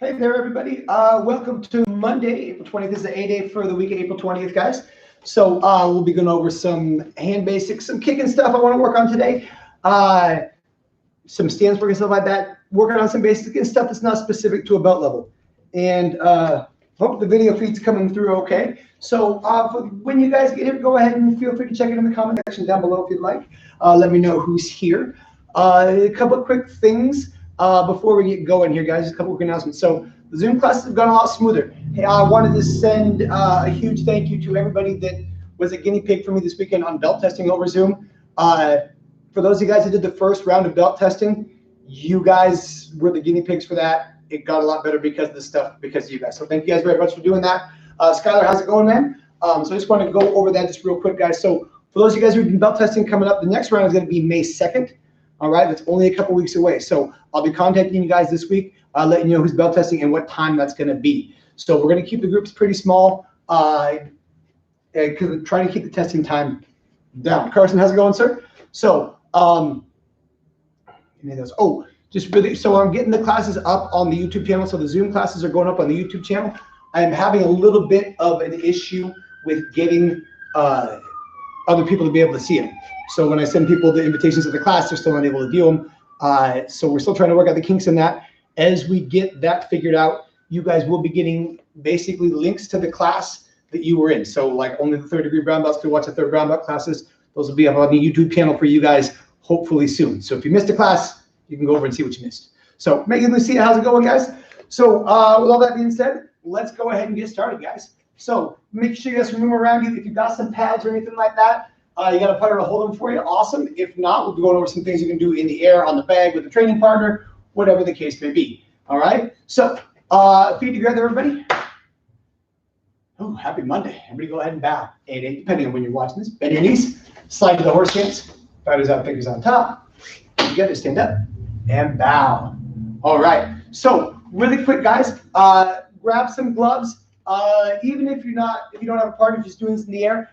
Hey there, everybody. Welcome to Monday, April 20th. This is the A-Day for the week of April 20th, guys. So we'll be going over some hand basics, some kicking stuff I want to work on today. Some stance work and stuff like that. Working on some basic and stuff that's not specific to a belt level. And hope the video feed's coming through okay. So when you guys get here, go ahead and feel free to check it in the comment section down below if you'd like. Let me know who's here. A couple of quick things. Before we get going here, guys, just a couple of announcements. So the Zoom classes have gone a lot smoother. Hey, I wanted to send a huge thank you to everybody that was a guinea pig for me this weekend on belt testing over Zoom. For those of you guys that did the first round of belt testing, you guys were the guinea pigs for that. It got a lot better because of this stuff, because of you guys. So thank you guys very much for doing that. Skylar, how's it going, man? So I just want to go over that just real quick, guys. So for those of you guys who are doing belt testing coming up, the next round is going to be May 2nd. All right, that's only a couple weeks away. So I'll be contacting you guys this week, letting you know who's belt testing and what time that's going to be. So we're going to keep the groups pretty small, because we're trying to keep the testing time down. Carson, how's it going, sir? So, just really, so I'm getting the classes up on the YouTube channel. So the Zoom classes are going up on the YouTube channel. I am having a little bit of an issue with getting other people to be able to see them. So when I send people the invitations to the class, they're still not able to view them. So we're still trying to work out the kinks in that. As we get that figured out, you guys will be getting basically links to the class that you were in. So like only the third degree brown belts can watch the third brown belt classes. Those will be up on the YouTube channel for you guys hopefully soon. So if you missed a class, you can go over and see what you missed. So Megan, Lucia, how's it going, guys? So with all that being said, let's go ahead and get started, guys. So make sure you guys remember around you, if you've got some pads or anything like that, you got a putter to hold them for you, awesome. If not, we'll be going over some things you can do in the air, on the bag, with a training partner, whatever the case may be. All right? So, feet together, everybody. Oh, happy Monday. Everybody go ahead and bow. 8-8, depending on when you're watching this. Bend your knees. Slide to the horse stance. Fighters out, fingers on top. Together, stand up and bow. All right. So, really quick, guys, grab some gloves. Even if you don't have a partner, just doing this in the air,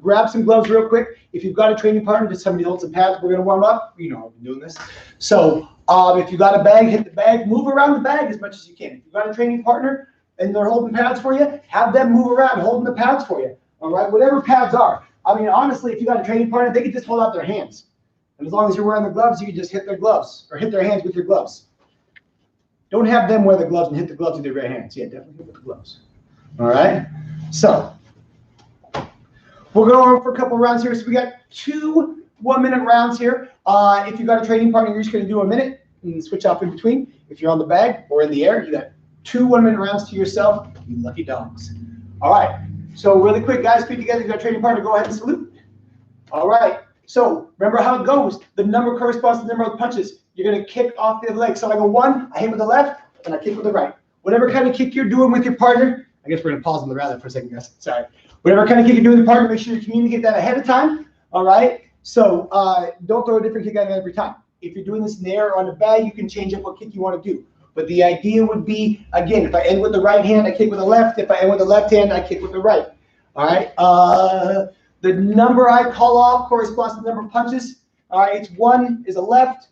grab some gloves real quick. If you've got a training partner, just somebody hold some pads. We're going to warm up. You know, I've been doing this. So if you've got a bag, hit the bag. Move around the bag as much as you can. If you've got a training partner and they're holding pads for you, have them move around holding the pads for you. All right, whatever pads are. I mean, honestly, if you got a training partner, they can just hold out their hands. And as long as you're wearing the gloves, you can just hit their gloves or hit their hands with your gloves. Don't have them wear the gloves and hit the gloves with their bare hands. Yeah, definitely hit with the gloves. All right, so we're going for a couple of rounds here. So we got 2 1-minute rounds here. If you've got a training partner, you're just going to do a minute and switch off in between. If you're on the bag or in the air, you got 2 1-minute rounds to yourself. You lucky dogs. All right. So really quick, guys, feet together. If you've got a training partner, go ahead and salute. All right. So remember how it goes. The number corresponds to the number of punches. You're going to kick off the other leg. So I go 1, I hit with the left, and I kick with the right. Whatever kind of kick you're doing with your partner, I guess we're going to pause on the rather for a second, guys. Sorry. Whatever kind of kick you're doing with your partner, make sure you communicate that ahead of time. All right? So don't throw a different kick at it every time. If you're doing this in the air or on the bag, you can change up what kick you want to do. But the idea would be, again, if I end with the right hand, I kick with the left. If I end with the left hand, I kick with the right. All right? The number I call off corresponds to the number of punches. All right? It's 1 is a left,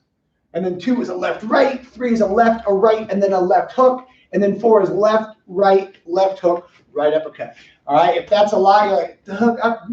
and then 2 is a left-right, 3 is a left, a right, and then a left hook, and then 4 is left, right, left hook, right uppercut. All right, if that's a lie, you're like, the hook up,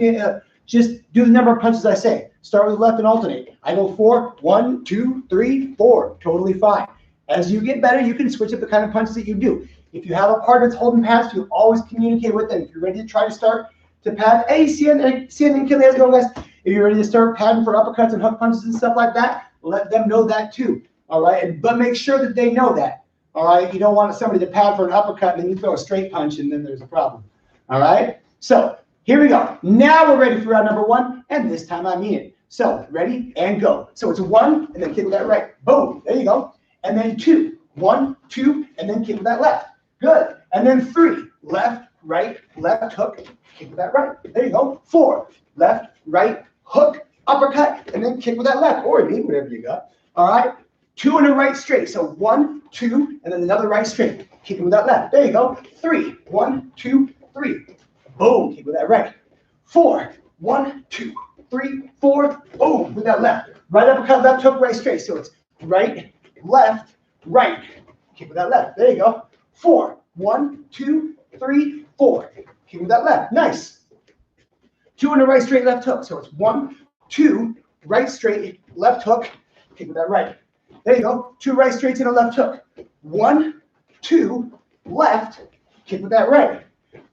just do the number of punches I say. Start with the left and alternate. I go 4, 1, 2, 3, 4. Totally fine. As you get better, you can switch up the kind of punches that you do. If you have a partner that's holding pads, you always communicate with them. If you're ready to try to start to pad, hey, CN and Kelly, how's it going, guys? If you're ready to start padding for uppercuts and hook punches and stuff like that, let them know that too. All right, but make sure that they know that. All right, you don't want somebody to pad for an uppercut and then you throw a straight punch and then there's a problem. All right, so here we go. Now we're ready for round number 1, and this time I mean it. So ready and go. So it's 1 and then kick with that right. Boom, there you go. And then 2, 1, 2, and then kick with that left. Good. And then 3, left, right, left hook, kick with that right. There you go. 4, left, right, hook, uppercut, and then kick with that left or knee, whatever you got. All right. 2 in a right straight. So 1, 2, and then another right straight. Kicking with that left. There you go. 3, 1, 2, 3. Boom. Kick with that right. 4, 1, 2, 3, 4. Boom. With that left. Right uppercut, left hook, right straight. So it's right, left, right. Kick with that left. There you go. 4. 1, 2, 3, 4. Kick with that left. Nice. 2 in a right straight left hook. So it's 1, 2, right straight left hook. Kick with that right. There you go. 2 right straights and a left hook. 1, 2, left. Kick with that right.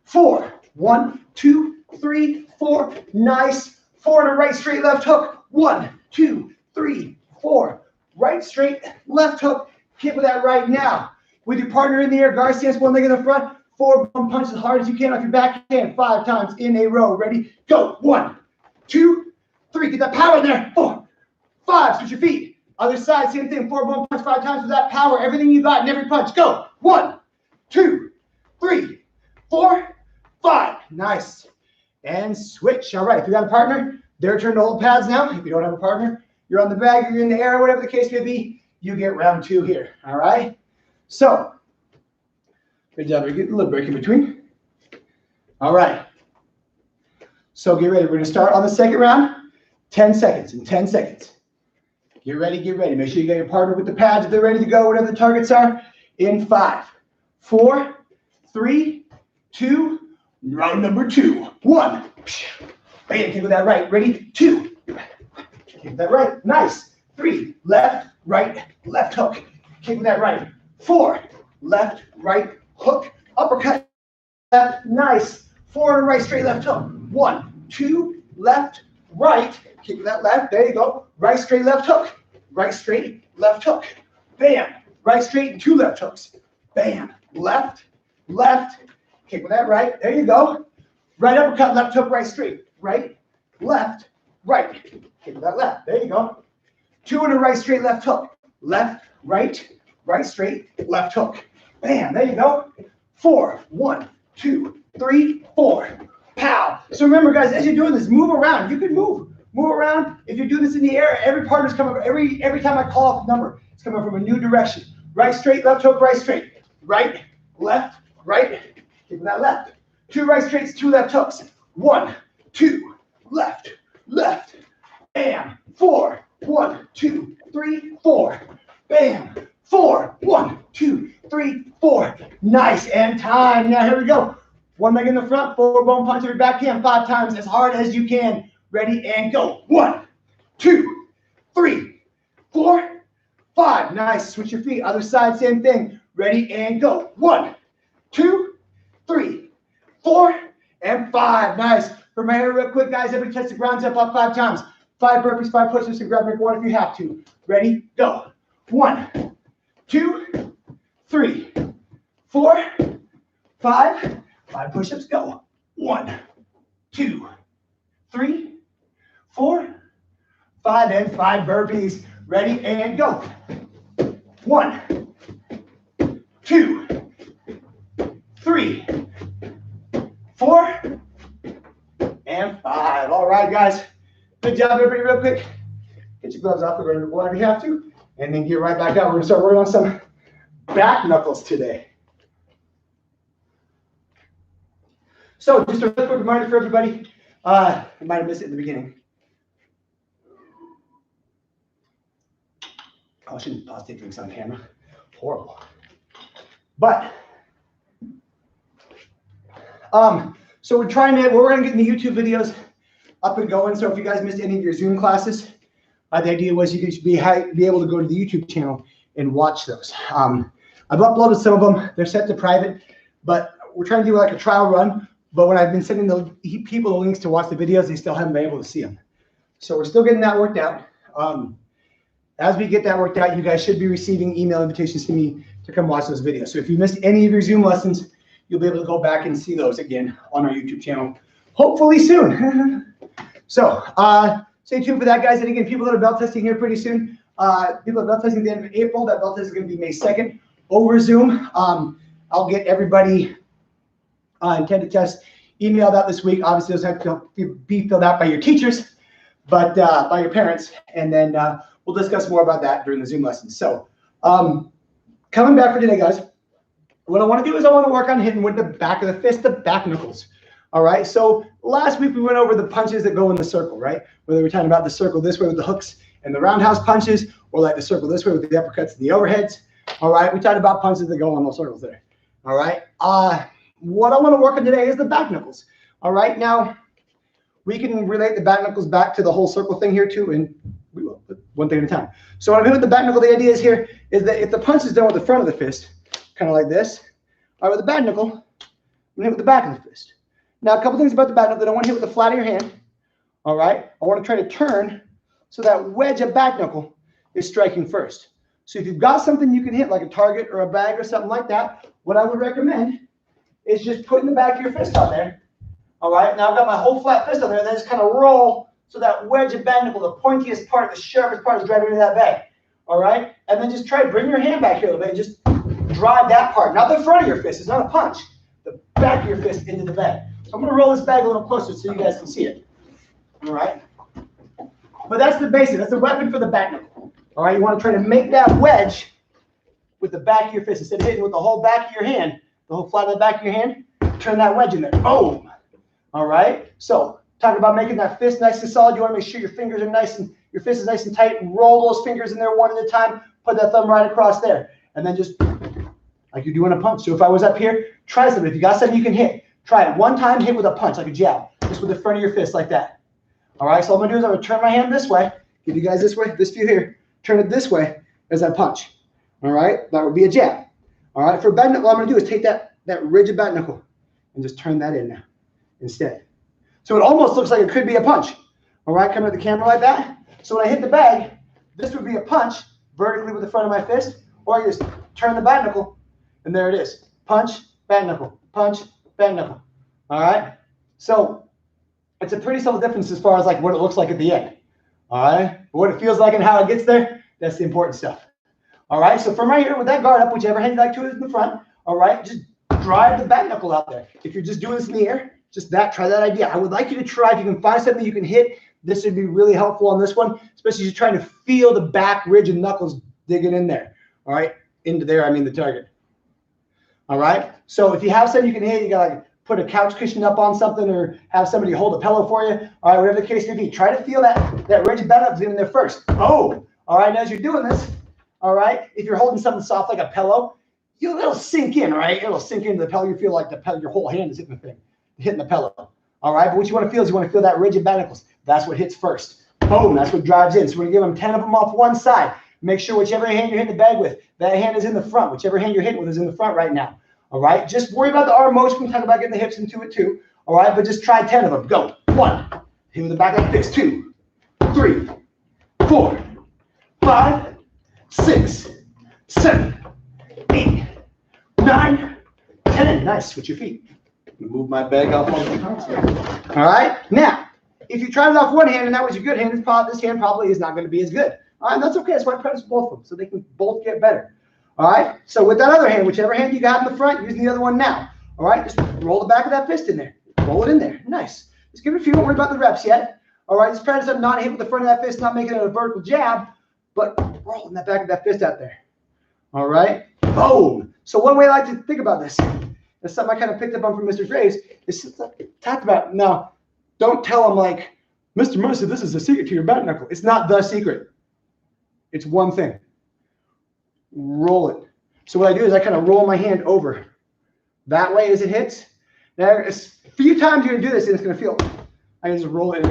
4. 1, 2, 3, 4. Nice. 4 in a right straight left hook. 1, 2, 3, 4. Right straight left hook. Kick with that right now. With your partner in the air, guard stance, one leg in the front. 4 bum punch as hard as you can off your backhand. 5 times in a row. Ready? Go. 1, 2, 3. Get that power in there. 4, 5. Switch your feet. Other side, same thing. 4 bum punch 5 times with that power. Everything you got in every punch. Go. 1, 2, 3, 4, 5. Nice. And switch. All right. If you got a partner, their turn to hold pads now. If you don't have a partner, you're on the bag, you're in the air, whatever the case may be. You get round 2 here. All right. So, good job. We're getting a little break in between. All right. So get ready. We're going to start on the second round. 10 seconds in 10 seconds. Get ready, get ready. Make sure you get your partner with the pads if they're ready to go, whatever the targets are. In 5, 4, 3, 2, round number 2. 1. Bam, kick with that right. Ready? 2. Kick with that right. Nice. 3. Left, right, left hook. Kick with that right. 4. Left, right, hook. Uppercut. Left. Nice. 4 and right, straight left hook. 1, 2, left, right. Kick with that left. There you go. Right, straight, left hook. Right, straight, left hook. Bam. Right, straight, and 2 left hooks. Bam. Left, left. Kick with that right. There you go. Right uppercut, left hook, right, straight. Right, left, right. Kick with that left. There you go. 2 in a right, straight, left hook. Left, right, right, straight, left hook. Bam. There you go. 4. 1, 2, 3, 4. Pow. So remember, guys, as you're doing this, move around. You can move. Move around. If you're doing this in the air, every partner's coming. Every time I call off a number, it's coming from a new direction. Right, straight, left hook, right, straight. Right, left, right. Kick with that left. 2 right straights, 2 left hooks. 1, 2, left, left. Bam. 4. 1, 2, 3, 4. Bam. 4. 1, 2, 3, 4. Nice. And time. Now here we go. 1 leg in the front, 4 bone punch every backhand 5 times as hard as you can. Ready and go. 1, 2, 3, 4, 5. Nice. Switch your feet. Other side, same thing. Ready and go. 1, 2, 3, 4, and 5. Nice. For my hair real quick, guys, everybody touch the ground, step up 5 times. 5 burpees, 5 push-ups, and grab drink water if you have to. Ready, go. 1, 2, 3, 4, 5. 5 push-ups, go. 1, 2, 3, 4, 5, and 5 burpees. Ready, and go. 1, 2, 3, 4, and 5. All right, guys. Good job, everybody. Real quick. Get your gloves off. We're going to go whatever you have to. And then get right back out. We're going to start working on some back knuckles today. So just a quick reminder for everybody. I might have missed it in the beginning. Oh, I shouldn't pause taking things on camera. Horrible. But so we're going to get the YouTube videos up and going. So if you guys missed any of your Zoom classes, the idea was you should be able to go to the YouTube channel and watch those. I've uploaded some of them. They're set to private, but we're trying to do like a trial run. But when I've been sending the people the links to watch the videos, they still haven't been able to see them. So we're still getting that worked out. As we get that worked out, you guys should be receiving email invitations to me to come watch those videos. So if you missed any of your Zoom lessons, you'll be able to go back and see those again on our YouTube channel, hopefully soon. So stay tuned for that, guys. And again, people that are belt testing here pretty soon. People that are belt testing at the end of April. That belt test is going to be May 2nd over Zoom. I'll get everybody intended test emailed out this week. Obviously, those have to be filled out by your teachers, but by your parents. And then we'll discuss more about that during the Zoom lessons. So coming back for today, guys, what I want to do is I want to work on hitting with the back of the fist, the back knuckles. All right. So last week we went over the punches that go in the circle, right? Whether we're talking about the circle this way with the hooks and the roundhouse punches, or like the circle this way with the uppercuts and the overheads. All right, we talked about punches that go on those circles there. All right, what I want to work on today is the back knuckles. All right, now we can relate the back knuckles back to the whole circle thing here too, and we will, but one thing at a time. So when I'm hitting with the back knuckle, the idea is here is that if the punch is done with the front of the fist, kind of like this, all right, with the back knuckle, I'm gonna hit with the back of the fist. Now, a couple things about the back knuckle. I don't want to hit with the flat of your hand. All right, I want to try to turn so that wedge of back knuckle is striking first. So if you've got something you can hit, like a target or a bag or something like that, what I would recommend is just putting the back of your fist on there. All right, now I've got my whole flat fist on there, and then just kind of roll so that wedge of back knuckle, the pointiest part, the sharpest part, is driving into that bag. All right, and then just try to bring your hand back here a little bit and just drive that part, not the front of your fist. It's not a punch. The back of your fist into the bag. So I'm going to roll this bag a little closer so you guys can see it. All right, but that's the basic. That's the weapon for the back knuckle. All right, you want to try to make that wedge with the back of your fist instead of hitting with the whole back of your hand, the whole flat of the back of your hand. Turn that wedge in there. Boom. All right. So talk about making that fist nice and solid. You want to make sure your fingers are nice and your fist is nice and tight. Roll those fingers in there one at a time. Put that thumb right across there, and then just like you're doing a punch. So if I was up here, try something. If you got something you can hit, try it one time. Hit with a punch, like a jab, just with the front of your fist, like that. All right. So what I'm gonna do is I'm gonna turn my hand this way. Give you guys this way. This view here. Turn it this way as I punch. All right. That would be a jab. All right. For a back knuckle, what I'm gonna do is take that rigid back knuckle and just turn that in now instead. So it almost looks like it could be a punch. All right, coming at the camera like that. So when I hit the bag, this would be a punch vertically with the front of my fist, or I just turn the back knuckle, and there it is. Punch, back knuckle, punch, back knuckle. All right. So it's a pretty subtle difference as far as like what it looks like at the end. All right. But what it feels like and how it gets there, that's the important stuff. All right. So from right here with that guard up, whichever hand you like to is in the front. All right. Just drive the back knuckle out there. If you're just doing this in the air, just try that idea. I would like you to try, if you can find something you can hit, this would be really helpful on this one, especially if you're trying to feel the back ridge and knuckles digging in there. All right, into there, I mean the target. All right, so if you have something you can hit, you got to like put a couch cushion up on something or have somebody hold a pillow for you. All right, whatever the case may be, try to feel that ridge of back knuckles in there first. Oh, all right, and as you're doing this, all right, if you're holding something soft like a pillow, it'll sink in, right? It'll sink into the pillow. You feel like your whole hand is hitting the pillow. All right, but what you want to feel is you want to feel that rigid back knuckles. That's what hits first. Boom, that's what drives in. So we're going to give them 10 of them off one side. Make sure whichever hand you're hitting the bag with, that hand is in the front. Whichever hand you're hitting with is in the front right now. All right, just worry about the arm motion. We can talk about getting the hips into it too. All right, but just try 10 of them. Go. 1, hit with the back of the fist. 2, 3, 4, 5, 6, 7, 8, 9, 10. Nice. Switch your feet. Move my bag off on the console. All right. Now, if you tried it off one hand and that was your good hand, this hand probably is not going to be as good. All right. That's okay. That's why I practice both of them so they can both get better. All right. So with that other hand, whichever hand you got in the front, using the other one now. All right. Just roll the back of that fist in there. Roll it in there. Nice. Just give it a few. Don't worry about the reps yet. All right. Just practice on not hitting with the front of that fist, not making it a vertical jab, but rolling that back of that fist out there. All right. Boom. So one way I like to think about this, that's something I kind of picked up on from Mr. Graves, is talked about. Now, don't tell him like, Mr. Mercer, this is the secret to your back knuckle. It's not the secret. It's one thing. Roll it. So what I do is I kind of roll my hand over that way as it hits. Now, a few times you're going to do this, and it's going to feel, I just roll it.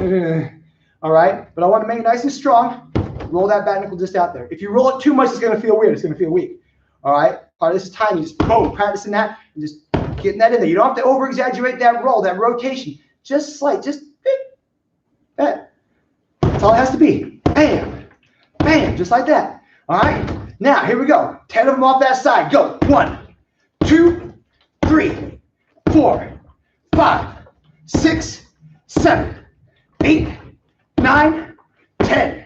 All right? But I want to make it nice and strong. Roll that back knuckle just out there. If you roll it too much, it's going to feel weird. It's going to feel weak. All right? Part of this is time. You just boom, practicing that and just getting that in there. You don't have to over-exaggerate that roll, that rotation. Just slight, just that. That's all it has to be. Bam, bam, just like that. All right? Now, here we go. 10 of them off that side. Go. 1, 2, 3, 4, 5, 6, 7, 8, 9, 10.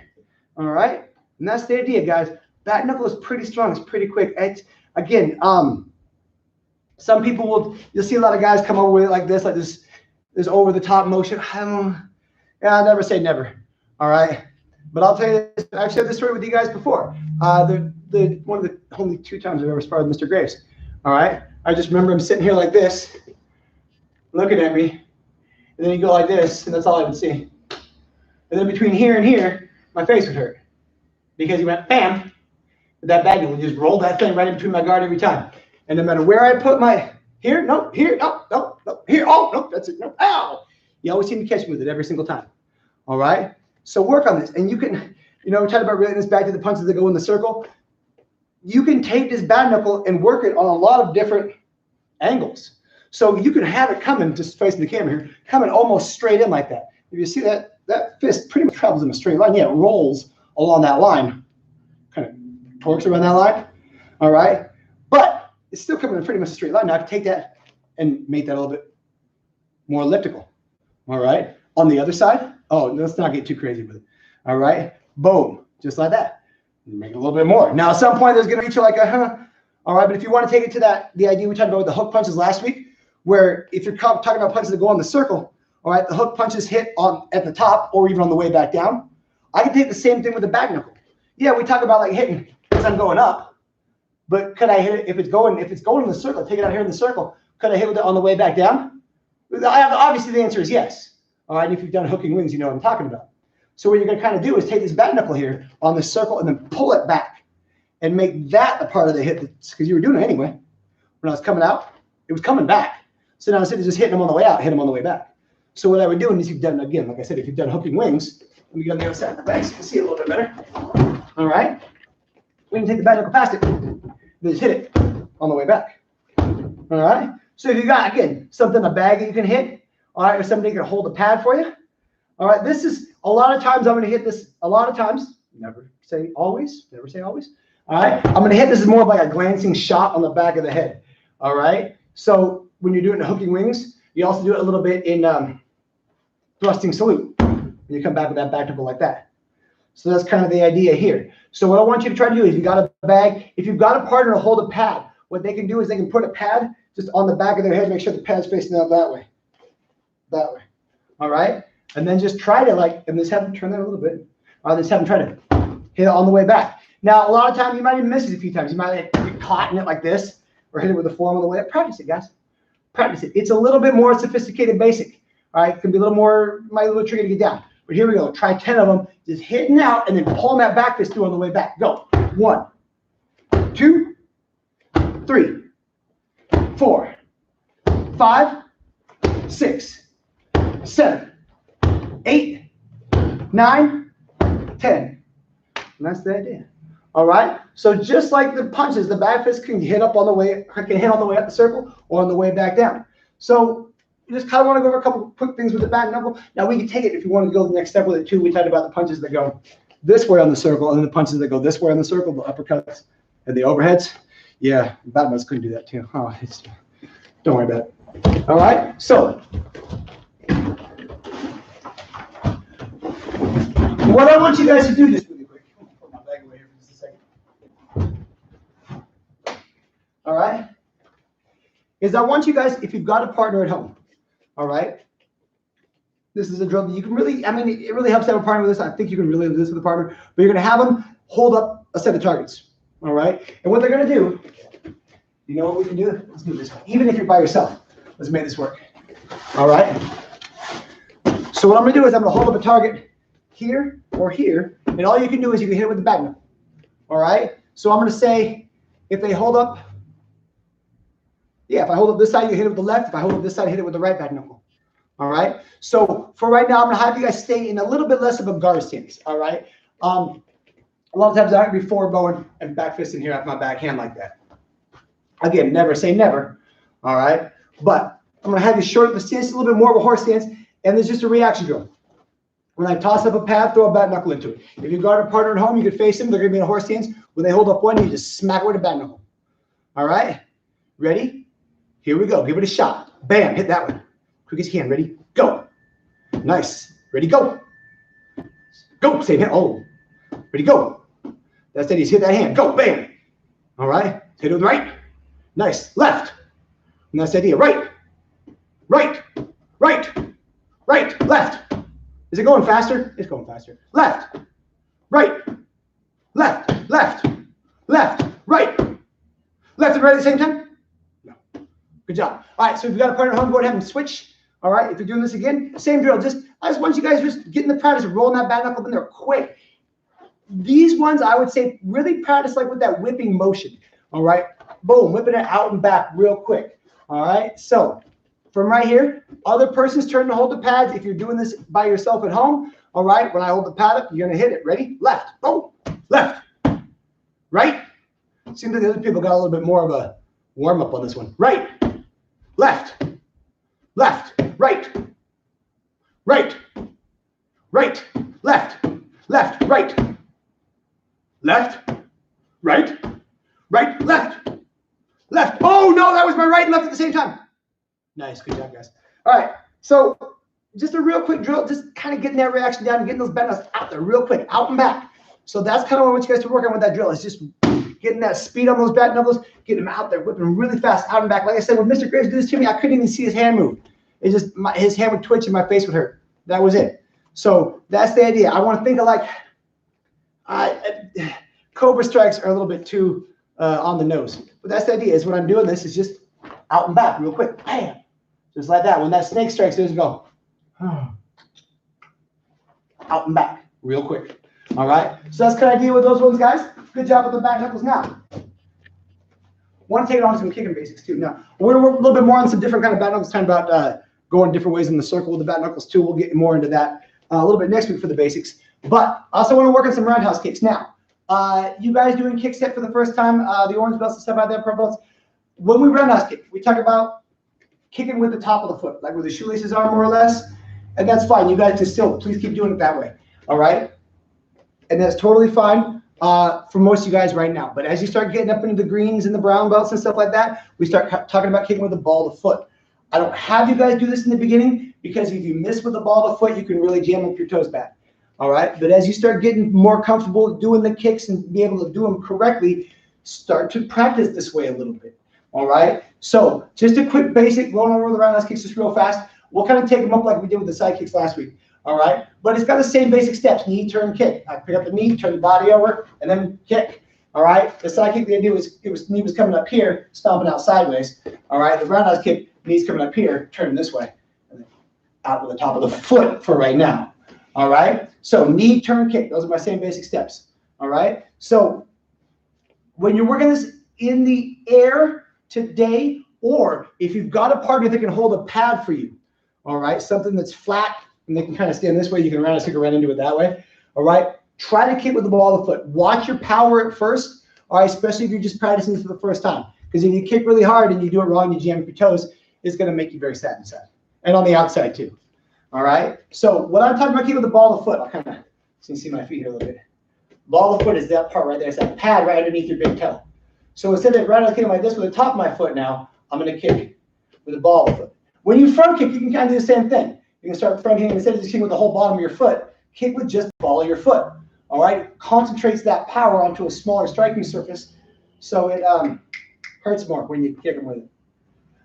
All right? And that's the idea, guys. Back knuckle is pretty strong. It's pretty quick. It's, again, some people you'll see a lot of guys come over with it like this over-the-top motion. I'll never say never. All right? But I'll tell you this. I've shared this story with you guys before. One of the only 2 times I've ever sparred with Mr. Graves. All right? I just remember him sitting here like this, looking at me, and then he'd go like this, and that's all I would see. And then between here and here, my face would hurt. Because he went bam, with that bag knuckle. Just roll that thing right in between my guard every time. And no matter where I put my, here, no, here, no, no, no, here, oh, no, that's it, no, ow. You always seem to catch me with it every single time. All right? So work on this. And you can, you know, we talked about relating this back to the punches that go in the circle. You can take this bad knuckle and work it on a lot of different angles. So you can have it coming, just facing the camera here, coming almost straight in like that. If you see that, that fist pretty much travels in a straight line. Yeah, it rolls along that line, kind of torques around that line. All right? But it's still coming in pretty much a straight line. Now I can take that and make that a little bit more elliptical. All right? On the other side, oh, let's not get too crazy with it. All right? Boom, just like that. Make it a little bit more. Now, at some point, there's going to reach like a, huh. All right, but if you want to take it to that, the idea we talked about with the hook punches last week, where if you're talking about punches that go on the circle, all right, the hook punches hit on at the top or even on the way back down. I can take the same thing with the back knuckle. Yeah, we talk about like hitting as I'm going up, but could I hit it if it's going in the circle? Take it out here in the circle. Could I hit it on the way back down? Obviously, the answer is yes. All right, and if you've done hooking wings, you know what I'm talking about. So what you're going to kind of do is take this back knuckle here on the circle and then pull it back and make that a part of the hit, because you were doing it anyway. When I was coming out, it was coming back. So now instead of just hitting them on the way out, hit them on the way back. So what I would do, and if you've done, again, like I said, if you've done hooking wings, let me get on the other side of the back so you can see it a little bit better. All right. We can take the back knuckle past it, then just hit it on the way back. All right. So if you got, again, something, a bag that you can hit, all right, or somebody can hold a pad for you. All right. This is, a lot of times I'm going to hit this, a lot of times, never say always, never say always. All right. I'm going to hit this as more of like a glancing shot on the back of the head. All right. So when you're doing the hooking wings, you also do it a little bit in thrusting salute. And you come back with that back knuckle like that. So that's kind of the idea here. So what I want you to try to do is, you got a bag, if you've got a partner to hold a pad, what they can do is they can put a pad just on the back of their head, make sure the pad's facing out that way. That way. All right. And then just try to like, and just have them turn that a little bit. Or just have them try to hit it on the way back. Now, a lot of times you might even miss it a few times. You might get caught in it like this, or hit it with the forearm on the way up. Practice it, guys. Practice it. It's a little bit more sophisticated basic. All right. It can be a little more, might be a little tricky to get down. But here we go. Try 10 of them. Just hitting out and then pulling that back fist through on the way back. Go. 1, 2, 3, 4, 5, 6, 7, 8, 9, 10. And that's the idea. All right. So just like the punches, the back fist can hit up on the way, can hit on the way up the circle or on the way back down. So you just kind of want to go over a couple quick things with the back knuckle. Now we can take it if you want to go the next step with it too. We talked about the punches that go this way on the circle, and then the punches that go this way on the circle, the uppercuts and the overheads. Yeah, Batman's couldn't do that too. Oh, don't worry about it. All right. So what I want you guys to do, just really quick. Put my bag away here for just a second. All right. Is I want you guys, if you've got a partner at home, all right, this is a drill that you can really, I mean, it really helps to have a partner with this. I think you can really do this with a partner, but you're going to have them hold up a set of targets, all right? And what they're going to do, you know what we can do? Let's do this. Even if you're by yourself, let's make this work, all right? So what I'm going to do is I'm going to hold up a target here or here, and all you can do is you can hit it with the back knuckle, all right? So I'm going to say, if they hold up, yeah, if I hold up this side, you hit it with the left. If I hold up this side, hit it with the right back knuckle. All right. So for right now, I'm going to have you guys stay in a little bit less of a guard stance. All right. A lot of times I can be forward going and back fist in here off my backhand like that. Again, never say never. All right. But I'm going to have you shorten the stance a little bit more of a horse stance. And there's just a reaction drill. When I toss up a pad, throw a back knuckle into it. If you've got a partner at home, you can face them. They're going to be in a horse stance. When they hold up one, you just smack it with a back knuckle. All right. Ready? Here we go. Give it a shot. Bam. Hit that one. Quick as you can. Ready? Go. Nice. Ready? Go. Go. Same hand. Oh. Ready? Go. That's it. He's hit that hand. Go. Bam. All right. Hit it with the right. Nice. Left. And that's the idea. Right. Right. Right. Right. Left. Is it going faster? It's going faster. Left. Right. Left. Left. Left. Right. Left and right at the same time? Good job. All right, so if you've got a partner at home, go ahead and switch. All right, if you're doing this again, same drill. I just want you guys just get in the practice of rolling that back knuckle in there quick. these ones, I would say, really practice like with that whipping motion. All right, boom, whipping it out and back real quick. All right, so from right here, other person's turn to hold the pads. If you're doing this by yourself at home, all right, when I hold the pad up, you're gonna hit it. Ready? Left, boom, left, right. Seems like the other people got a little bit more of a warm up on this one. Right, left, left, right, right, right, left, left, right, left, right, right, left, left. Oh no, that was my right and left at the same time. Nice, good job, guys. All right, so just a real quick drill, just kind of getting that reaction down and getting those bad knuckles out there real quick, out and back. So that's kind of what I want you guys to work on with that drill. Is just getting that speed on those bad knuckles, getting them out there, whipping really fast, out and back. Like I said, when Mr. Graves did this to me, I couldn't even see his hand move. It just, his hand would twitch and my face would hurt. That was it. So that's the idea. I want to think of like, Cobra strikes are a little bit too on the nose. But that's the idea, is when I'm doing this, is just out and back real quick. Bam. Just like that. When that snake strikes, just go out and back real quick. All right. So that's kind of idea with those ones, guys. Good job with the back knuckles. Now, want to take it on to some kicking basics too. Now, we're going to work a little bit more on some different kind of back knuckles, talking about going different ways in the circle with the back knuckles too. We'll get more into that a little bit next week for the basics. But I also want to work on some roundhouse kicks. Now, you guys doing kick set for the first time, the orange belts and stuff out there, pro belts. When we roundhouse kick, we talk about kicking with the top of the foot, like where the shoelaces are more or less. And that's fine. You guys just still, please keep doing it that way. All right. And that's totally fine for most of you guys right now. But as you start getting up into the greens and the brown belts and stuff like that, we start talking about kicking with the ball of the foot. I don't have you guys do this in the beginning, because if you miss with the ball of the foot, you can really jam up your toes back. All right. But as you start getting more comfortable doing the kicks and be able to do them correctly, start to practice this way a little bit. All right. So just a quick basic going over the roundhouse kicks just real fast. We'll kind of take them up like we did with the side kicks last week. All right. But it's got the same basic steps: knee, turn, kick. I pick up the knee, turn the body over, and then kick. All right. The side kick, the idea was knee was coming up here, stomping out sideways. All right. The roundhouse kick, knee's coming up here, turning this way, and then out with the top of the foot for right now. All right. So knee, turn, kick. Those are my same basic steps. All right. So when you're working this in the air today, or if you've got a partner that can hold a pad for you, all right, something that's flat and they can kind of stand this way, you can round a stick around into it that way. All right. Try to kick with the ball of the foot. Watch your power at first. All right. Especially if you're just practicing this for the first time. Because if you kick really hard and you do it wrong, you jam up your toes, it's going to make you very sad inside. And on the outside too. All right. So what I'm talking about kicking with the ball of the foot, I'll kind of, so you can see my feet here a little bit. Ball of the foot is that part right there. It's that pad right underneath your big toe. So instead of right kicking like this with the top of my foot now, I'm going to kick with the ball of the foot. When you front kick, you can kind of do the same thing. You can start front kicking instead of just kicking with the whole bottom of your foot. Kick with just the ball of your foot. All right. It concentrates that power onto a smaller striking surface, so it hurts more when you kick them with it.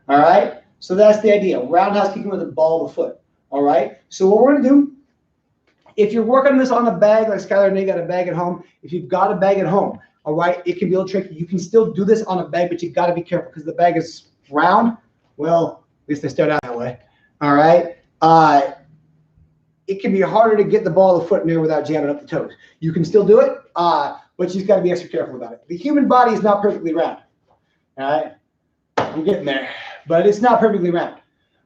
All right. So that's the idea. Roundhouse kicking with the ball of the foot. All right. So what we're going to do, if you're working this on a bag, like Skylar and they got a bag at home, if you've got a bag at home, all right, it can be a little tricky. You can still do this on a bag, but you got to be careful because the bag is round. Well, at least they start out that way. All right. It can be harder to get the ball of the foot in there without jamming up the toes. You can still do it, but you just got to be extra careful about it. The human body is not perfectly round. All right. I'm getting there, but it's not perfectly round.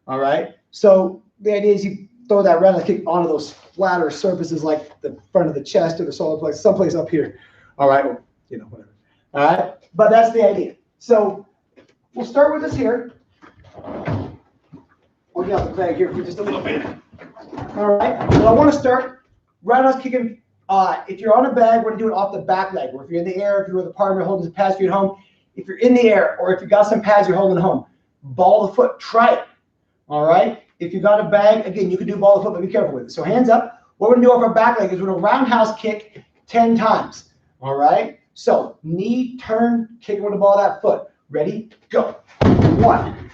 All right. So the idea is you throw that roundhouse kick onto those flatter surfaces like the front of the chest or the solar plexus, someplace up here. All right. Or, you know, whatever. All right. But that's the idea. So we'll start with this here. We'll get out the bag here for just a little bit. All right. So I want to start roundhouse kicking. If you're on a bag, we're going to do it off the back leg. Or if you're in the air, if you're with a partner holding some pads for you at home. If you're in the air, or if you got some pads you're holding at home, ball of the foot. Try it. All right. If you got a bag, again, you can do ball of the foot, but be careful with it. So hands up. What we're going to do off our back leg is we're going to roundhouse kick 10 times. All right. So knee, turn, kicking with the ball of that foot. Ready, go. 1.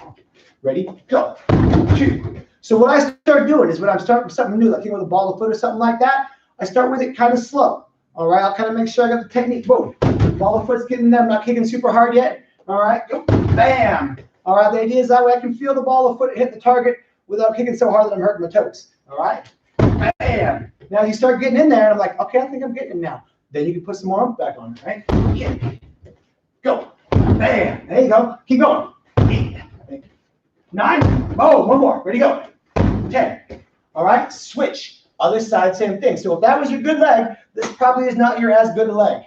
Ready, go. 2. So what I start doing is when I'm starting something new, like kicking with a ball of foot or something like that, I start with it kind of slow. All right, I'll kind of make sure I got the technique. Boom. Ball of foot's getting there. I'm not kicking super hard yet. All right, go. Bam. All right, the idea is that way I can feel the ball of foot hit the target without kicking so hard that I'm hurting my toes. All right, bam. Now you start getting in there, and I'm like, okay, I think I'm getting it now. Then you can put some more arms back on, right? Okay. Go. Bam. There you go. Keep going. 8, 9. Oh, one more. Ready, go. 10. All right. Switch. Other side, same thing. So if that was your good leg, this probably is not your as good leg.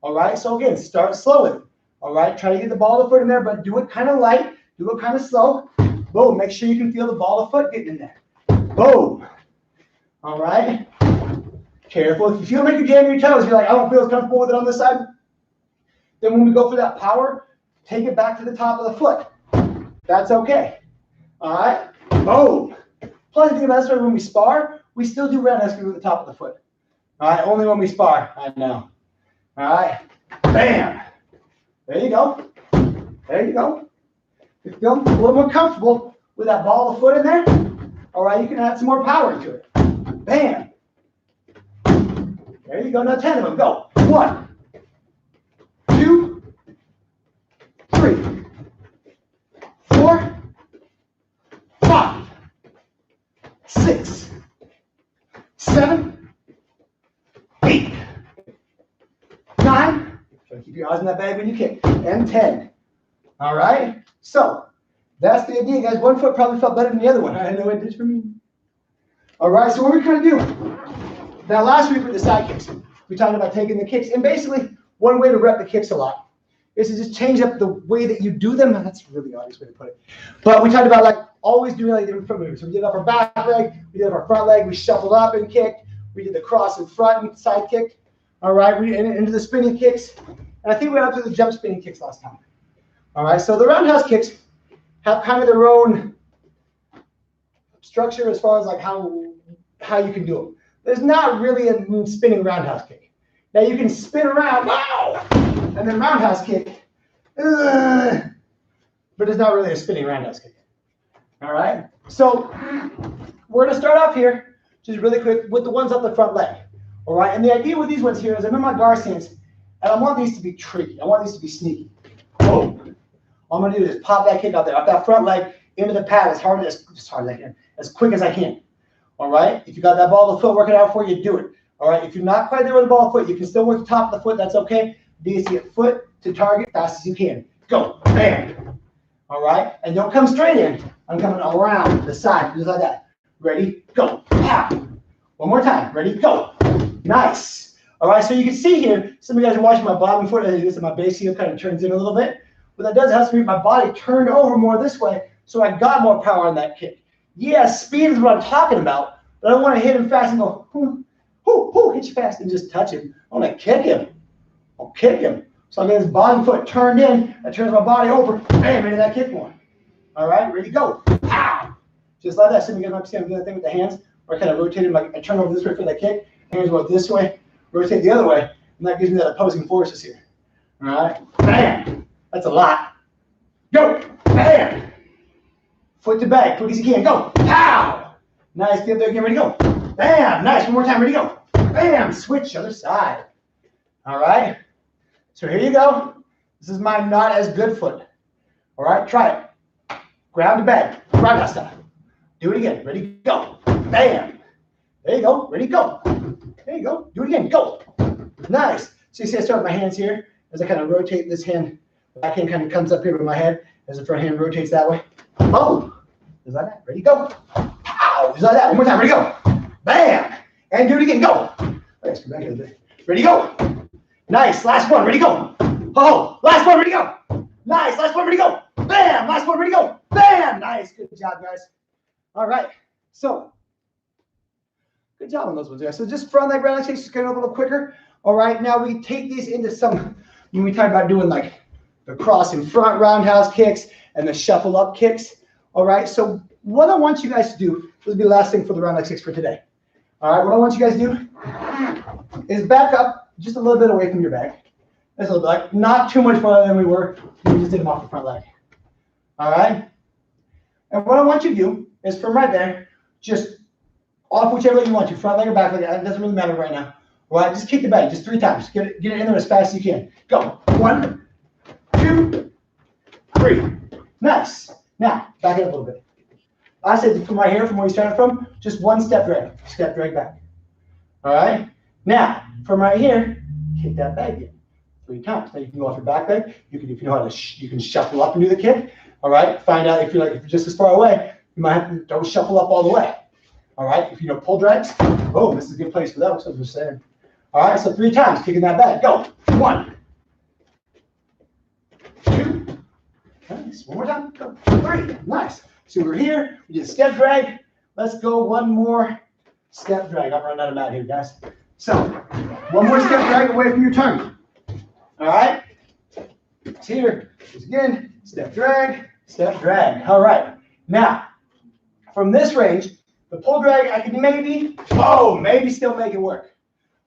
All right. So again, start slow with it. All right. Try to get the ball of the foot in there, but do it kind of light. Do it kind of slow. Boom. Make sure you can feel the ball of foot getting in there. Boom. All right. Careful. If you feel like you're jamming your toes, you're like, I don't feel as comfortable with it on this side. Then when we go for that power, take it back to the top of the foot. That's okay. All right. Boom. Plus, think about this way, when we spar, we still do roundhouse kicks with the top of the foot. All right. Only when we spar. I know. All right. Bam. There you go. There you go. If you feel a little more comfortable with that ball of foot in there, all right, you can add some more power into it. Bam. There you go. Now 10 of them. Go. 1, 2, 3, 4, 5, 6, 7, 8, 9. Try to keep your eyes on that bag when you kick. And 10. All right. So that's the idea, guys. One foot probably felt better than the other one. I know it did for me. All right. So what we're going to do. Now, last week with the side kicks, we talked about taking the kicks. And basically, one way to rep the kicks a lot is to just change up the way that you do them. That's a really obvious way to put it. But we talked about like always doing like different foot movements. So we did up our back leg, we did up our front leg, we shuffled up and kicked. We did the cross in front and side kick. All right, we into the spinning kicks. And I think we went up to the jump spinning kicks last time. All right, so the roundhouse kicks have kind of their own structure as far as like how you can do them. There's not really a spinning roundhouse kick. Now you can spin around, wow, and then roundhouse kick, but it's not really a spinning roundhouse kick. All right, so we're gonna start off here, just really quick, with the ones up the front leg. All right, and the idea with these ones here is I'm in my guard stance, and I want these to be tricky. I want these to be sneaky. Boom. All I'm gonna do is pop that kick out there, up that front leg, into the pad as hard as I can, as quick as I can. All right, if you got that ball of the foot working out for you, do it. All right, if you're not quite there with the ball of foot, you can still work the top of the foot. That's okay. You get foot to target fast as you can. Go, bam. All right, and don't come straight in. I'm coming around the side, just like that. Ready, go, pow. One more time. Ready, go. Nice. All right, so you can see here, some of you guys are watching my bottom foot as this, and my base heel kind of turns in a little bit. What that does helps me my body turn over more this way, so I got more power on that kick. Yeah, speed is what I'm talking about, but I don't want to hit him fast and go, hit you fast and just touch him. I want to kick him. I'll kick him. So I get his bottom foot turned in, I turn my body over, bam, into that kick one. All right, ready, go. Pow! Just like that. Some of you guys might see I'm doing that thing with the hands, where I kind of rotate him, like I turn over this way for that kick, hands go this way, rotate the other way, and that gives me that opposing forces here. All right, bam! That's a lot. Go, bam! Foot to back, quick as you can. Go. Pow! Nice. Get there again. Ready to go. Bam! Nice. One more time. Ready to go. Bam! Switch other side. All right. So here you go. This is my not as good foot. All right. Try it. Ground to bag. Roundhouse style. Do it again. Ready to go. Bam! There you go. Ready to go. There you go. Do it again. Go. Nice. So you see I start with my hands here as I kind of rotate this hand. The back hand kind of comes up here with my head as the front hand rotates that way. Boom. Just like that. Ready, go. Pow. Just like that. One more time. Ready, go. Bam. And do it again. Go. Let's come back a bit. Ready, go. Nice. Last one. Ready, go. Oh, last one. Ready, go. Nice. Last one. Ready, go. Bam. Last one. Ready, go. Bam. Nice. Good job, guys. All right. So, good job on those ones there. So just front leg relaxation, just get a little quicker. All right. Now we take these into some, when we talk about doing like the cross in front roundhouse kicks and the shuffle up kicks. All right, so what I want you guys to do, this will be the last thing for the roundhouse kicks for today. All right, what I want you guys to do is back up just a little bit away from your back. Just a little bit, like not too much farther than we were. We just did them off the front leg. All right, and what I want you to do is from right there, just off whichever leg you want to, front leg or back leg, it doesn't really matter right now. All right, just kick the bag, just 3 times. Get it in there as fast as you can. Go. 1, 2, 3. Nice. Now, back it up a little bit. I said from right here, from where you started from, just 1 step drag. Step drag back. All right? Now, from right here, kick that bag in 3 times. Now you can go off your back leg. You can, if you know how to, you can shuffle up and do the kick. All right. Find out if you're just as far away, you might have to don't shuffle up all the way. All right. If you know pull drags, oh, this is a good place for that. That's what I'm saying. All right. So 3 times, kicking that bag. Go. 1, 2. Nice. One more time. Go. 3. Nice. So we're here. We did step drag. Let's go one more step drag. I'm running out of mat here, guys. So one more step drag away from your target. All right. It's here. It's again. Step drag. Step drag. All right. Now, from this range, the pull drag, I can maybe still make it work.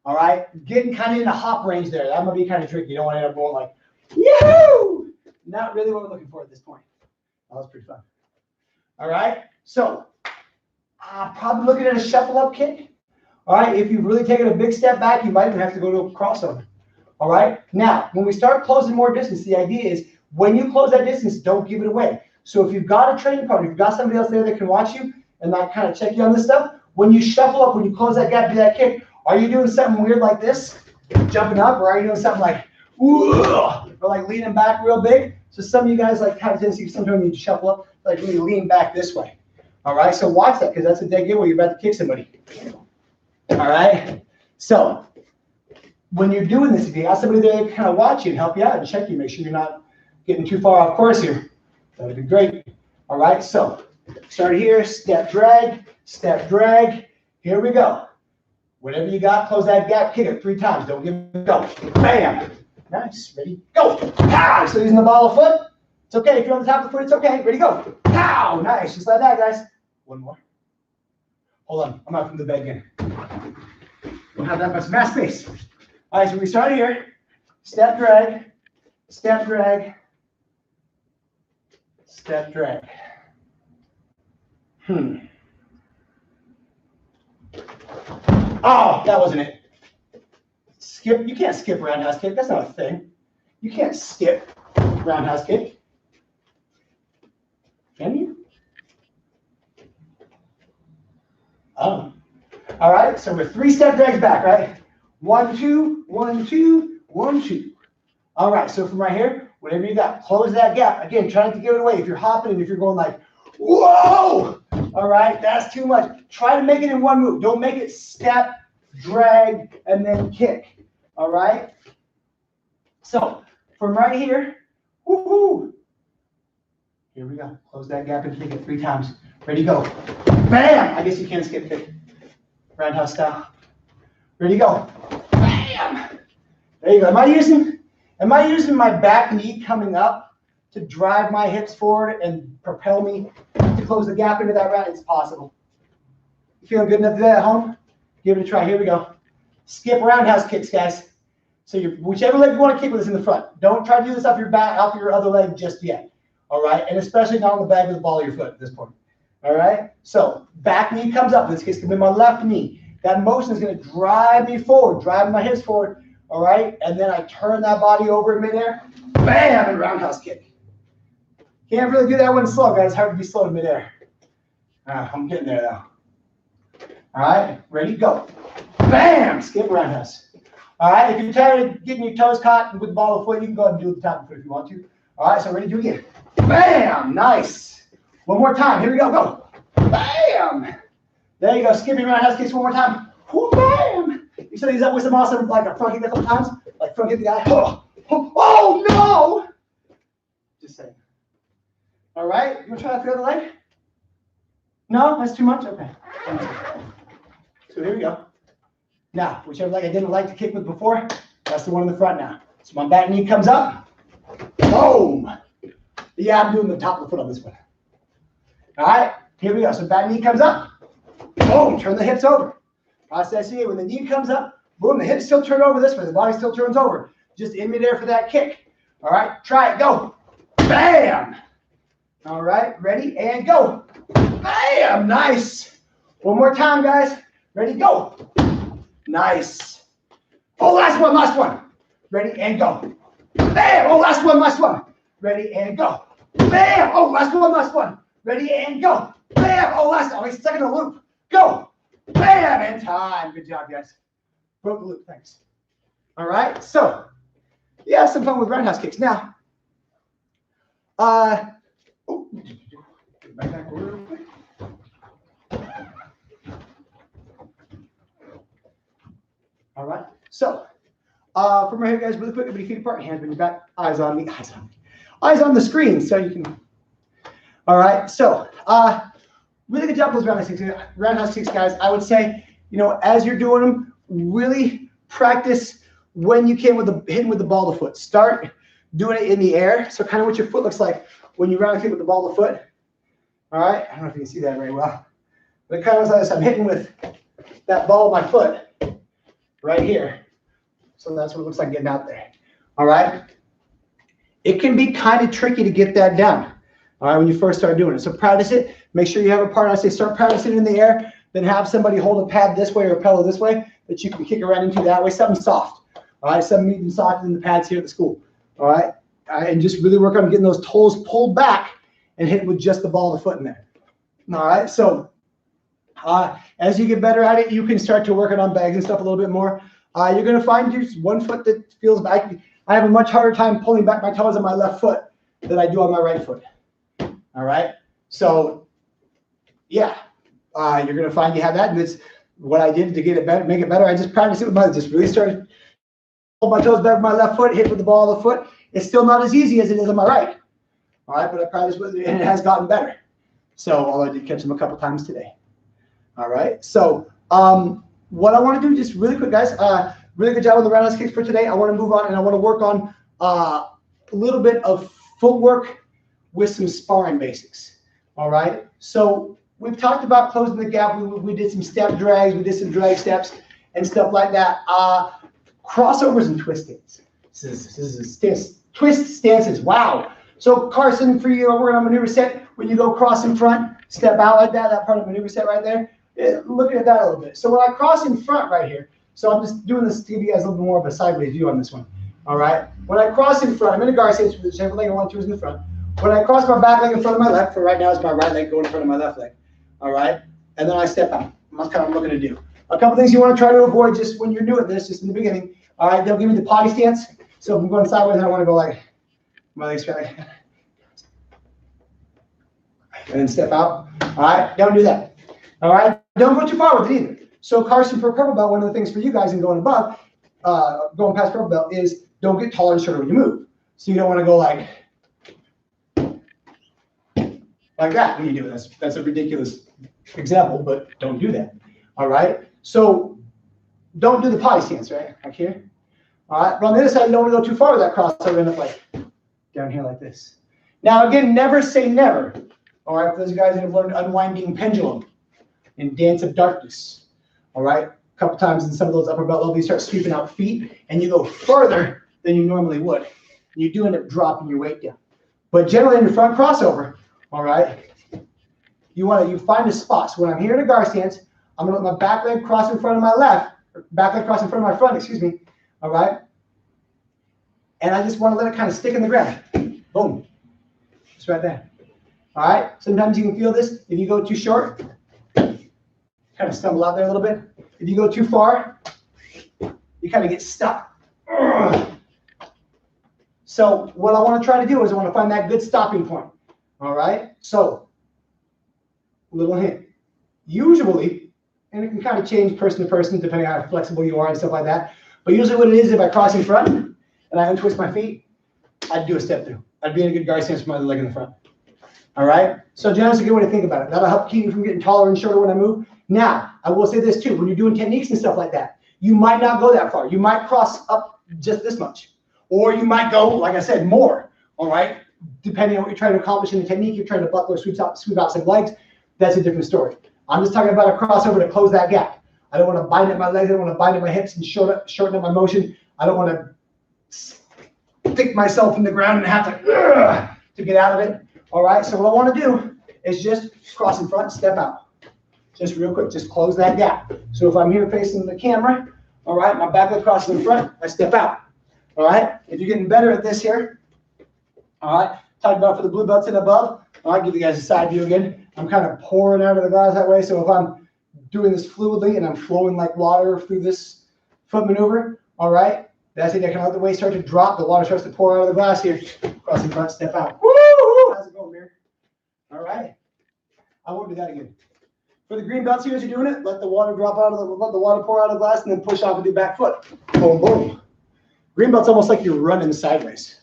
All right. Getting kind of in the hop range there. That might be kind of tricky. You don't want to end up going like, yahoo! Not really what we're looking for at this point. That was pretty fun. All right. So, probably looking at a shuffle up kick. All right. If you've really taken a big step back, you might even have to go to a crossover. All right. Now, when we start closing more distance, the idea is when you close that distance, don't give it away. So if you've got a training partner, if you've got somebody else there that can watch you and like kind of check you on this stuff, when you shuffle up, when you close that gap, do that kick, are you doing something weird like this, jumping up, or are you doing something like, or like leaning back real big? So some of you guys like have a tendency sometimes you shuffle up, like really lean back this way. All right, so watch that because that's a dead giveaway. You're about to kick somebody. All right, so when you're doing this, if you got somebody there to kind of watch you and help you out and check you, make sure you're not getting too far off course here. That would be great. All right, so start here, step drag, step drag. Here we go. Whatever you got, close that gap, kick it 3 times. Don't give it, go. Bam. Nice. Ready? Go. Pow. Still using the ball of foot. It's okay. If you're on the top of the foot, it's okay. Ready? Go. Pow. Nice. Just like that, guys. One more. Hold on. I'm out from the bed again. Don't have that much mass space. All right, so we start here. Step drag. Step drag. Step drag. Oh, that wasn't it. Skip. You can't skip roundhouse kick. That's not a thing. You can't skip roundhouse kick. Can you? Oh. All right. So we're 3 step drags back, right? 1, 2, 1, 2, 1, 2. All right. So from right here, whatever you got, close that gap. Again, try not to give it away. If you're hopping and if you're going like, whoa. All right. That's too much. Try to make it in one move. Don't make it step, drag, and then kick. All right. So from right here, woohoo. Here we go. Close that gap and kick it 3 times. Ready, go. Bam. I guess you can skip kick. Roundhouse style. Ready, go. Bam. There you go. Am I using my back knee coming up to drive my hips forward and propel me to close the gap into that round? It's possible. You feeling good enough to do that at home? Give it a try. Here we go. Skip roundhouse kicks, guys. So whichever leg you want to kick with is in the front. Don't try to do this off your back, off your other leg just yet. All right, and especially not on the back of the ball of your foot at this point. All right, so back knee comes up. This case could be my left knee. That motion is going to drive me forward, drive my hips forward. All right, and then I turn that body over in midair. Bam, and roundhouse kick. Can't really do that one slow, guys. It's hard to be slow in midair. I'm getting there now. All right, ready, go. Bam, skip roundhouse. All right, if you're tired of getting your toes caught with the ball of foot, you can go ahead and do it with the top of the foot if you want to. All right, so ready, do it again. Bam, nice. One more time, here we go, go. Bam. There you go, skipping roundhouse kicks one more time. Whoo, bam. You said these up with some awesome, like a front kick a couple times, like front kick the guy. Oh, no. Just saying. All right, you want to try that for the other leg? No, that's too much? Okay. So here we go. Now, whichever leg I didn't like to kick with before, that's the one in the front now. So my back knee comes up. Boom. Yeah, I'm doing the top of the foot on this one. All right, here we go. So back knee comes up. Boom, turn the hips over. Process here. When the knee comes up, boom, the hips still turn over this way. The body still turns over. Just in midair for that kick. All right, try it. Go. Bam. All right, ready, and go. Bam, nice. One more time, guys. Ready, go. Nice. Oh, last one. Ready, and go. Bam. Oh, last one. Ready, and go. Bam. Oh, last one. Ready, and go. Bam. Oh, last one. Second of the loop. Go. Bam, and time. Good job, guys. Broke the loop, thanks. All right, so yeah, some fun with roundhouse kicks. Now, oh, get back over real quick. All right, so from right here, guys, really quick, everybody feet apart, hands on your back, eyes on me, eyes on the screen, so you can. All right, so really good job with those roundhouse kicks, guys. I would say, you know, as you're doing them, really practice when you can with the hitting with the ball of the foot. Start doing it in the air, so kind of what your foot looks like when you round kick with the ball of the foot. All right, I don't know if you can see that very well, but it kind of looks like this. I'm hitting with that ball of my foot right here. So that's what it looks like getting out there. All right. It can be kind of tricky to get that down. All right, when you first start doing it. So practice it. Make sure you have a partner. I say start practicing in the air, then have somebody hold a pad this way or a pillow this way that you can kick around into that way. Something soft. All right, something even softer than the pads here at the school. All right, and just really work on getting those toes pulled back and hit with just the ball of the foot in there. All right, so as you get better at it, you can start to work on bags and stuff a little bit more. You're going to find just one foot that feels back. I have a much harder time pulling back my toes on my left foot than I do on my right foot. All right. So, yeah, you're going to find you have that. And it's what I did to get it better, make it better. I just practiced it with my, just really started pull my toes back with my left foot, hit with the ball of the foot. It's still not as easy as it is on my right. All right. But I practiced with it and it has gotten better. So, although I did catch them a couple times today. All right. So, what I want to do, just really quick, guys, really good job with the roundhouse kicks for today. I want to move on and I want to work on a little bit of footwork with some sparring basics. All right. So we've talked about closing the gap. We did some step drags. We did some drag steps and stuff like that. Crossovers and twist stance. This is twist stances. Wow. So Carson, for you, we're on maneuver set. When you go cross in front, step out like that. That part of maneuver set right there. Looking at that a little bit. So when I cross in front right here, so I'm just doing this to give you guys a little bit more of a sideways view on this one. All right. When I cross in front, I'm in a guard stance with whichever leg I want to is in the front. When I cross my back leg in front of my left, for right now, it's my right leg going in front of my left leg. All right. And then I step out. That's kind of what I'm looking to do. A couple things you want to try to avoid just when you're doing this, just in the beginning. All right. They'll give me the potty stance. So if I'm going sideways, I want to go like my legs straight. And then step out. All right. Don't do that. All right. Don't go too far with it either. So Carson, for purple belt, one of the things for you guys in going above, going past purple belt is don't get taller and shorter when you move. So you don't want to go like that when you do it. That's a ridiculous example, but don't do that. All right. So don't do the potty stance, right? Like here. All right. But on the other side, you don't want to go too far with that crossover. End up like down here like this. Now again, never say never. All right. For those guys that have learned unwinding pendulum and dance of darkness. All right. A couple times in some of those upper belt levels, you start sweeping out feet and you go further than you normally would. And you do end up dropping your weight down. But generally in your front crossover, all right, you find a spot. So when I'm here in a guard stance, I'm going to let my back leg cross in front of my left, or back leg cross in front of my front, excuse me. All right. And I just want to let it kind of stick in the ground. Boom. It's right there. All right. Sometimes you can feel this. If you go too short, kind of stumble out there a little bit. If you go too far, you kind of get stuck. So what I want to try to do is I want to find that good stopping point. All right. So little hint. Usually, and it can kind of change person to person depending on how flexible you are and stuff like that. But usually what it is, if I cross in front and I untwist my feet, I'd do a step through. I'd be in a good guard stance with my other leg in the front. All right. So generally, a good way to think about it. That'll help keep you from getting taller and shorter when I move. Now, I will say this too. When you're doing techniques and stuff like that, you might not go that far. You might cross up just this much. Or you might go, like I said, more. All right. Depending on what you're trying to accomplish in the technique, you're trying to buckle or sweep out some legs. That's a different story. I'm just talking about a crossover to close that gap. I don't want to bind at my legs. I don't want to bind at my hips and shorten up my motion. I don't want to stick myself in the ground and have to get out of it. All right. So what I want to do is just cross in front, step out. Just real quick, just close that gap. So if I'm here facing the camera, all right, my back leg crosses in front, I step out. All right. If you're getting better at this here, all right, talk about for the blue belts and above. I'll give you guys a side view again. I'm kind of pouring out of the guys that way. So if I'm doing this fluidly and I'm flowing like water through this foot maneuver, all right, That's it. Now, kind of let the weight start to drop. The water starts to pour out of the glass here. Crossing front, step out. Woo! How's it going, Mir? All right. I won't do that again. For the green belts here, as you're doing it, let the water drop out of let the water pour out of the glass, and then push off with your back foot. Boom, boom. Green belt's almost like you're running sideways.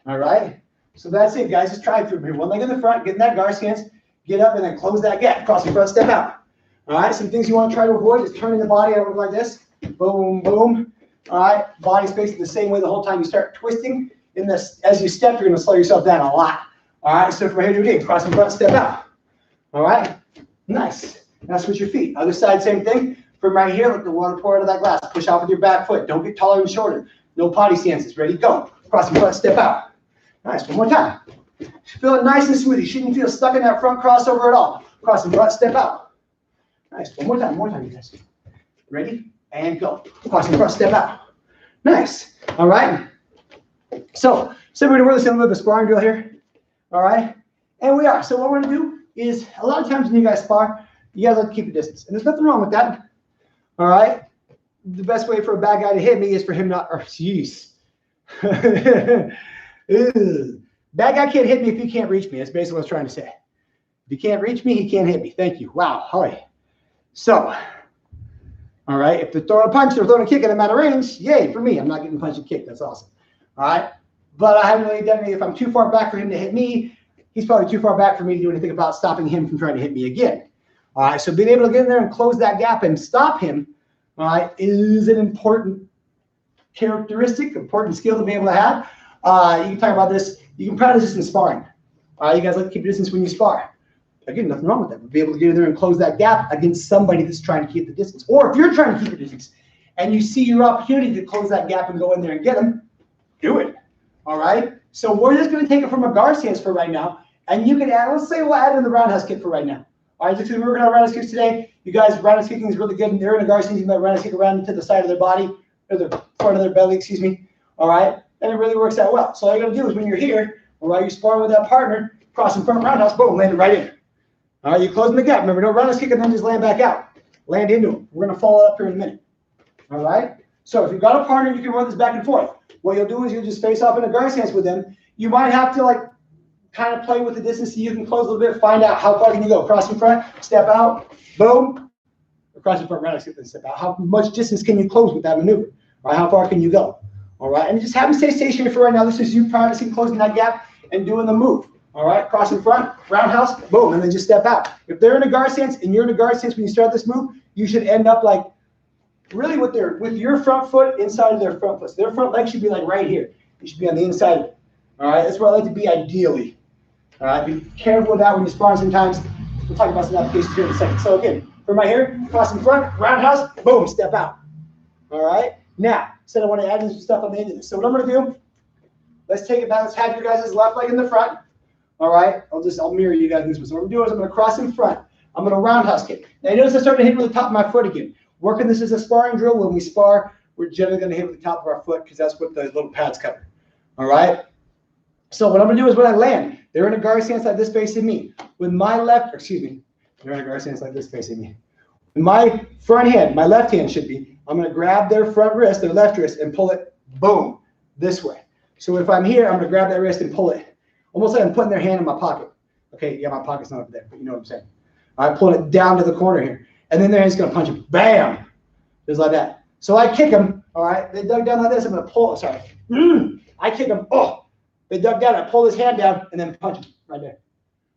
All right. So that's it, guys. Just try it through here. One leg in the front, get in that guard stance, get up, and then close that gap. Crossing front, step out. All right. Some things you want to try to avoid is turning the body out like this. Boom, boom. All right. Body's facing the same way the whole time. You start twisting in this as you step. You're going to slow yourself down a lot. All right. So from here, do it again. Crossing front, step out. All right. Nice. Now switch your feet. Other side, same thing. From right here, let the water pour out of that glass. Push off with your back foot. Don't get taller and shorter. No potty stances. Ready? Go. Crossing front, step out. Nice. One more time. Feel it nice and smooth. You shouldn't feel stuck in that front crossover at all. Crossing front, step out. Nice. One more time, you guys. Ready? And go. Crossing front, step out. Nice. All right. So we're going to work this in a little bit of a sparring drill here. All right. And we are. So what we're going to do is a lot of times when you guys spar, you guys like to keep a distance. And there's nothing wrong with that. All right. The best way for a bad guy to hit me is for him not, or jeez. Bad guy can't hit me if he can't reach me. That's basically what I was trying to say. If he can't reach me, he can't hit me. Thank you. Wow. All right. So, all right. If they're throwing a punch or throwing a kick and I'm out of range, yay for me. I'm not getting punched and kicked. That's awesome. All right. But I haven't really done anything. If I'm too far back for him to hit me, he's probably too far back for me to do anything about stopping him from trying to hit me again. All right. So being able to get in there and close that gap and stop him, all right, is an important characteristic, important skill to be able to have. You can talk about this. You can practice this in sparring. You guys like to keep a distance when you spar. Again, nothing wrong with that. But be able to get in there and close that gap against somebody that's trying to keep the distance. Or if you're trying to keep the distance and you see your opportunity to close that gap and go in there and get them, do it. All right. So we're just going to take it from a guard stance for right now. And you can add, let's say we'll add in the roundhouse kick for right now. All right, so we're working on roundhouse kicks today. You guys, roundhouse kicking is really good. And they're in a guard stance. You can roundhouse kick around to the side of their body, or the front of their belly, excuse me. All right. And it really works out well. So all you got to do is when you're here, or while you're sparring with that partner, crossing front roundhouse, boom, land it right in. All right, you're closing the gap. Remember, no roundhouse kick and then just land back out. Land into them. We're going to follow up here in a minute. All right. So if you've got a partner, you can run this back and forth. What you'll do is you'll just face off in a guard stance with them. You might have to like kind of play with the distance so you can close a little bit, find out how far can you go. Crossing front, step out, boom. Crossing front, roundhouse kick, step out. How much distance can you close with that maneuver? Or how far can you go? All right, and just have them stay stationary for right now. This is you practicing closing that gap and doing the move. All right, crossing front, roundhouse, boom, and then just step out. If they're in a guard stance and you're in a guard stance when you start this move, you should end up like really with your front foot inside of their front foot. So their front leg should be like right here. You should be on the inside of it. All right, that's where I like to be ideally. All right, be careful with that when you're sparring sometimes. We'll talk about some applications here in a second. So again, from right here, crossing front, roundhouse, boom, step out. All right, now, I want to add in some stuff on the end of this. So what I'm going to do, let's take it back. Let's have your guys' left leg in the front. All right, I'll mirror you guys in this one. So what I'm going to do is I'm going to cross in front. I'm going to roundhouse kick. Now you notice I start to hit with the top of my foot again. Working this as a sparring drill. When we spar, we're generally going to hit with the top of our foot because that's what the little pads cover. All right. So what I'm going to do is when I land, they're in a guard stance like this facing me. With my left, they're in a guard stance like this facing me. With my front hand, my left hand should be, I'm going to grab their front wrist, their left wrist, and pull it, boom, this way. So if I'm here, I'm going to grab that wrist and pull it. Almost like I'm putting their hand in my pocket. Okay, yeah, my pocket's not up there, but you know what I'm saying. I'm pulling it down to the corner here. And then their hand's going to punch it, bam, just like that. So I kick them, all right, they dug down like this, I'm going to pull, sorry. I kick them, oh. They dug down, I pull his hand down, and then punch him right there.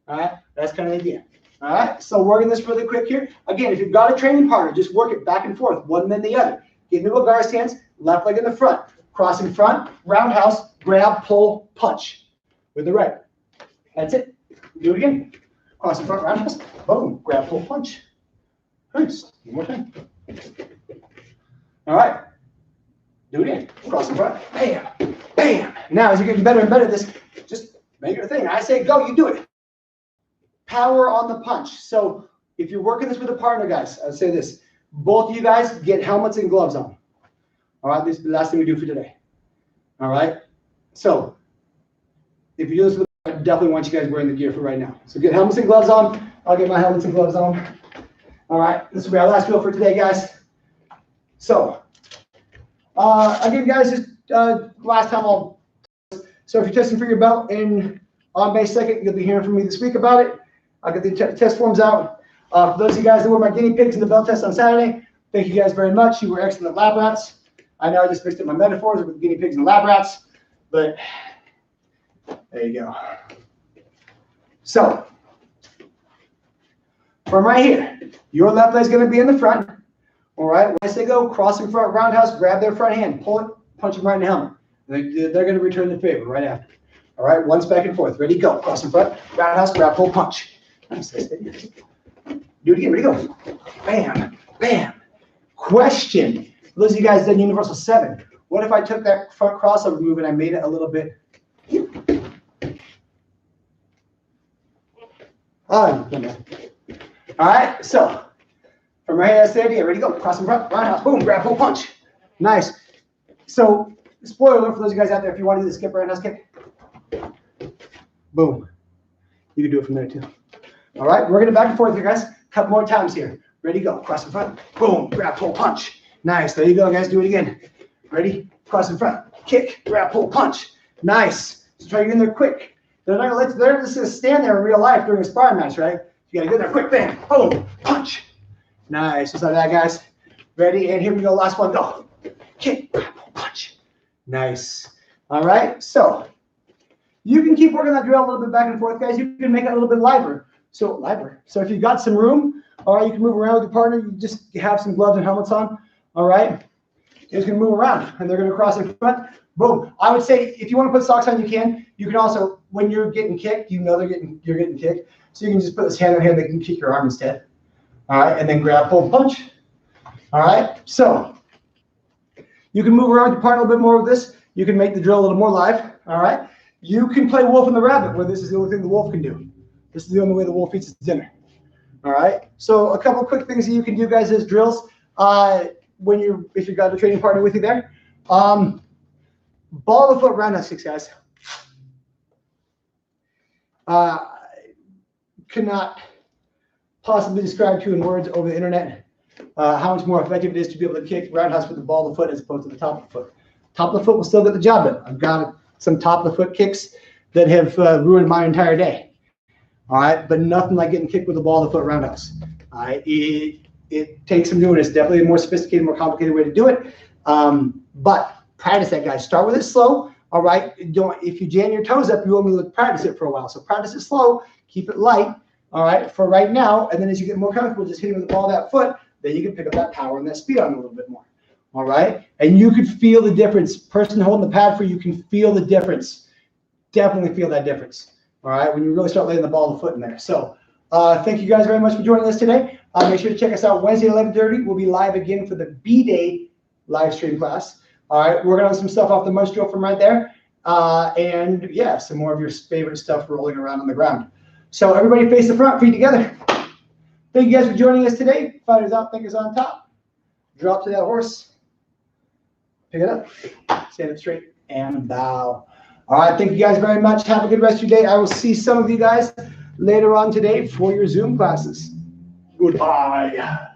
All right, that's kind of the idea. All right, so working this really quick here. Again, if you've got a training partner, just work it back and forth, one then the other. Get into a guard stance, left leg in the front, cross in front, roundhouse, grab, pull, punch with the right. That's it. Do it again. Cross in front, roundhouse, boom, grab, pull, punch. Nice. One more time. All right. Do it again. Cross in front, bam, bam. Now, as you're getting better and better at this, just make it a thing. I say go, you do it. Power on the punch. So if you're working this with a partner, guys, I'd say this. Both of you guys get helmets and gloves on. All right, this is the last thing we do for today. All right. So if you do this with a partner, I definitely want you guys wearing the gear for right now. So get helmets and gloves on. I'll get my helmets and gloves on. All right, this will be our last drill for today, guys. So Again, guys, just last time so if you're testing for your belt on May 2nd, you'll be hearing from me this week about it. I'll get the test forms out. For those of you guys that were my guinea pigs in the belt test on Saturday, thank you guys very much. You were excellent lab rats. I know I just mixed up my metaphors with guinea pigs and lab rats, but there you go. So, from right here, your left leg is going to be in the front. All right, when I say go, cross in front, roundhouse, grab their front hand, pull it, punch them right in the helmet. They're going to return the favor right after. All right, once back and forth. Ready, go. Cross in front, roundhouse, grab, pull, punch. Nice. Do it again. Ready, go. Bam, bam. Question. For those of you guys done Universal 7, what if I took that front crossover move and I made it a little bit? All right, so from right here, that's the idea. Ready, go. Cross in front, roundhouse, boom, grab, pull, punch. Nice. So, spoiler alert for those of you guys out there, if you want to do the skip roundhouse kick, boom. You can do it from there too. All right, we're going to back and forth here, guys. Couple more times here. Ready, go. Cross in front, boom, grab, pull, punch. Nice. There you go, guys. Do it again. Ready, cross in front, kick, grab, pull, punch. Nice. So try to get in there quick. They're just going to stand there in real life during a sparring match, right? You got to get in there quick, bam, boom, punch. Nice. Just like that, guys. Ready, and here we go. Last one, go. Kick, grab, pull, punch. Nice. All right, so you can keep working that drill a little bit back and forth, guys. You can make it a little bit liver. So if you've got some room, all right, you can move around with your partner. You just have some gloves and helmets on, all right? You're just going to move around, and they're going to cross in front. Boom. I would say if you want to put socks on, you can. You can also, when you're getting kicked, you know you're getting kicked. So you can just put this hand on hand. They can kick your arm instead. All right, and then grab, pull, punch. All right, so you can move around your partner a little bit more with this. You can make the drill a little more live. All right, you can play wolf and the rabbit, where this is the only thing the wolf can do. This is the only way the wolf eats its dinner. All right, so a couple of quick things that you can do, guys, as drills. If you've got a training partner with you there, ball of the foot roundhouse kicks, guys. Cannot possibly describe to you in words over the internet how much more effective it is to be able to kick roundhouse with the ball of the foot as opposed to the top of the foot. Top of the foot will still get the job done. I've got some top of the foot kicks that have ruined my entire day. All right, but nothing like getting kicked with the ball of the foot roundhouse. All right, it takes some doing. It's definitely a more sophisticated, more complicated way to do it. But practice that, guys. Start with it slow. All right, if you jam your toes up, you want me to practice it for a while. So practice it slow, keep it light. All right, for right now, and then as you get more comfortable, just hitting with the ball of that foot, then you can pick up that power and that speed on it a little bit more. All right, and you can feel the difference. Person holding the pad for you can feel the difference. Definitely feel that difference. All right, when you really start laying the ball of the foot in there. So thank you guys very much for joining us today. Make sure to check us out Wednesday at 11:30. We'll be live again for the B-Day live stream class. All right, working on some stuff off the munch drill from right there. And yeah, some more of your favorite stuff rolling around on the ground. So everybody face the front, feet together. Thank you guys for joining us today. Fighters out, thinkers on top. Drop to that horse. Pick it up. Stand up straight and bow. All right, thank you guys very much. Have a good rest of your day. I will see some of you guys later on today for your Zoom classes. Goodbye.